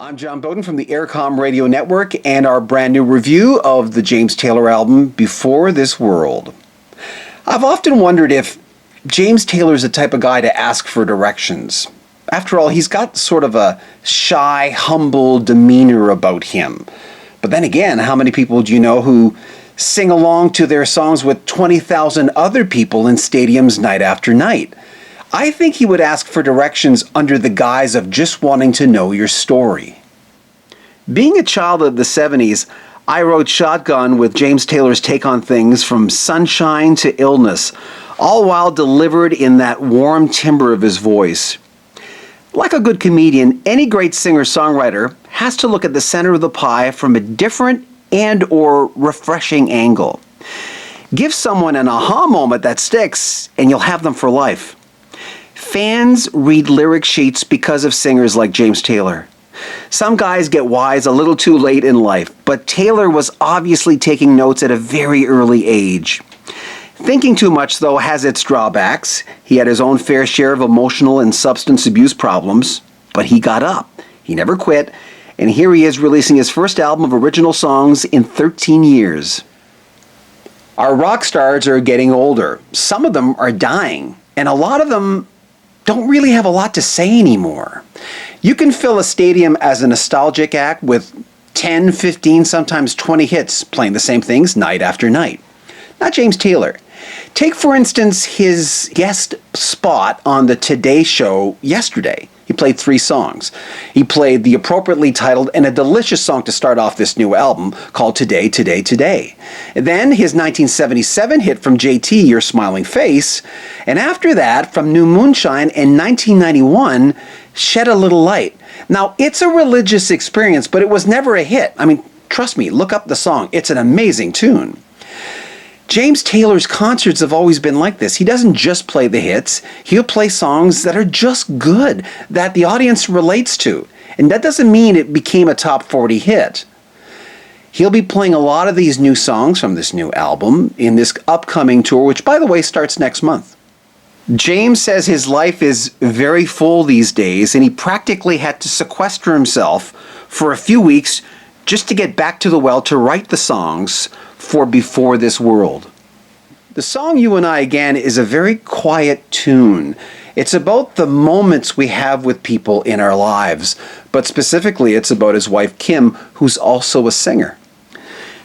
I'm John Beaudin from the Aircom Radio Network and our brand new review of the James Taylor album, Before This World. I've often wondered if James Taylor's the type of guy to ask for directions. After all, he's got sort of a shy, humble demeanor about him. But then again, how many people do you know who sing along to their songs with 20,000 other people in stadiums night after night? I think he would ask for directions under the guise of just wanting to know your story. Being a child of the 70s, I rode shotgun with James Taylor's take on things from sunshine to illness, all while delivered in that warm timbre of his voice. Like a good comedian, any great singer-songwriter has to look at the center of the pie from a different and/or refreshing angle. Give someone an aha moment that sticks, and you'll have them for life. Fans read lyric sheets because of singers like James Taylor. Some guys get wise a little too late in life, but Taylor was obviously taking notes at a very early age. Thinking too much, though, has its drawbacks. He had his own fair share of emotional and substance abuse problems, but he got up. He never quit, and here he is releasing his first album of original songs in 13 years. Our rock stars are getting older. Some of them are dying, and a lot of them don't really have a lot to say anymore. You can fill a stadium as a nostalgic act with 10, 15, sometimes 20 hits playing the same things night after night. Not James Taylor. Take, for instance, his guest spot on the Today Show yesterday. He played 3 songs. He played the appropriately titled and a delicious song to start off this new album called Today, Today, Today. And then his 1977 hit from JT, Your Smiling Face. And after that, from New Moonshine in 1991, Shed a Little Light. Now, it's a religious experience, but it was never a hit. I mean, trust me, look up the song. It's an amazing tune. James Taylor's concerts have always been like this. He doesn't just play the hits. He'll play songs that are just good, that the audience relates to. And that doesn't mean it became a top 40 hit. He'll be playing a lot of these new songs from this new album in this upcoming tour, which, by the way, starts next month. James says his life is very full these days, and he practically had to sequester himself for a few weeks just to get back to the well to write the songs for Before This World. The song You and I Again is a very quiet tune. It's about the moments we have with people in our lives, but specifically it's about his wife Kim, who's also a singer.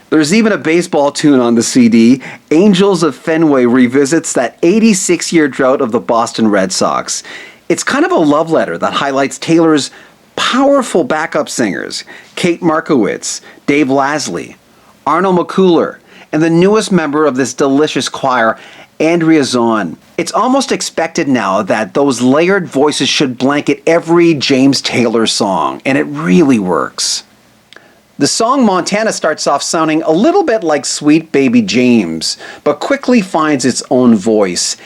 There's even a baseball tune on the CD. Angels of Fenway revisits that 86-year drought of the Boston Red Sox. It's kind of a love letter that highlights Taylor's powerful backup singers, Kate Markowitz, Dave Lasley, Arnold McCuller, and the newest member of this delicious choir, Andrea Zahn. It's almost expected now that those layered voices should blanket every James Taylor song, and it really works. The song Montana starts off sounding a little bit like Sweet Baby James, but quickly finds its own voice.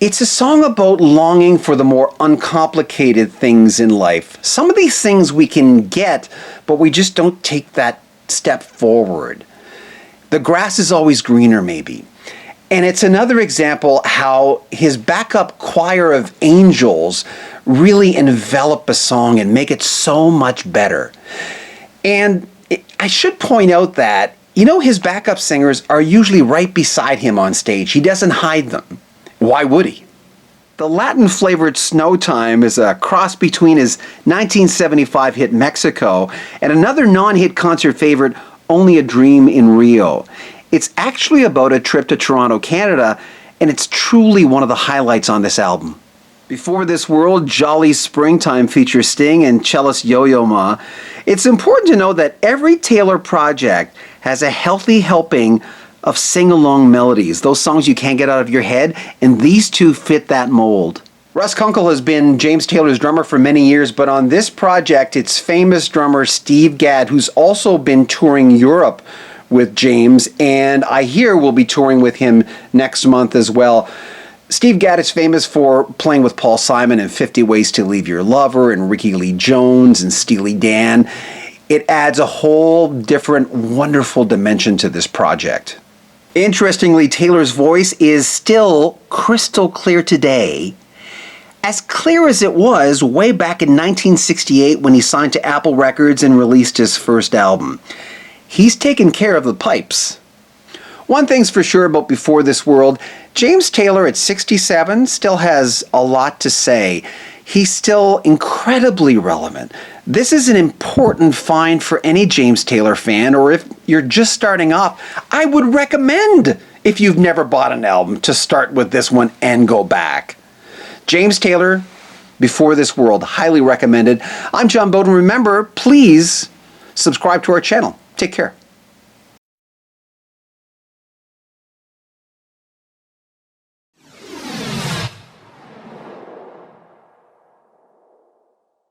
It's a song about longing for the more uncomplicated things in life. Some of these things we can get, but we just don't take that step forward. The grass is always greener, maybe. And it's another example how his backup choir of angels really envelop a song and make it so much better. And I should point out that, his backup singers are usually right beside him on stage. He doesn't hide them. Why would he? The Latin-flavored Snow Time is a cross between his 1975 hit Mexico and another non-hit concert favorite, Only a Dream in Rio. It's actually about a trip to Toronto, Canada, and it's truly one of the highlights on this album. Before This World, Jolly Springtime features Sting and cellist Yo-Yo Ma. It's important to know that every Taylor project has a healthy helping of sing-along melodies, those songs you can't get out of your head, and these two fit that mold. Russ Kunkel has been James Taylor's drummer for many years, but on this project, it's famous drummer Steve Gadd, who's also been touring Europe with James, and I hear will be touring with him next month as well. Steve Gadd is famous for playing with Paul Simon in 50 Ways to Leave Your Lover and Ricky Lee Jones and Steely Dan. It adds a whole different, wonderful dimension to this project. Interestingly, Taylor's voice is still crystal clear today, As clear as it was way back in 1968 when he signed to Apple Records and released his first album, he's taken care of the pipes. One thing's for sure about Before This World, James Taylor at 67 still has a lot to say. He's still incredibly relevant. This is an important find for any James Taylor fan, or if you're just starting off, I would recommend, if you've never bought an album, to start with this one and go back. James Taylor, Before This World, highly recommended. I'm John Beaudin. Remember, please subscribe to our channel. Take care.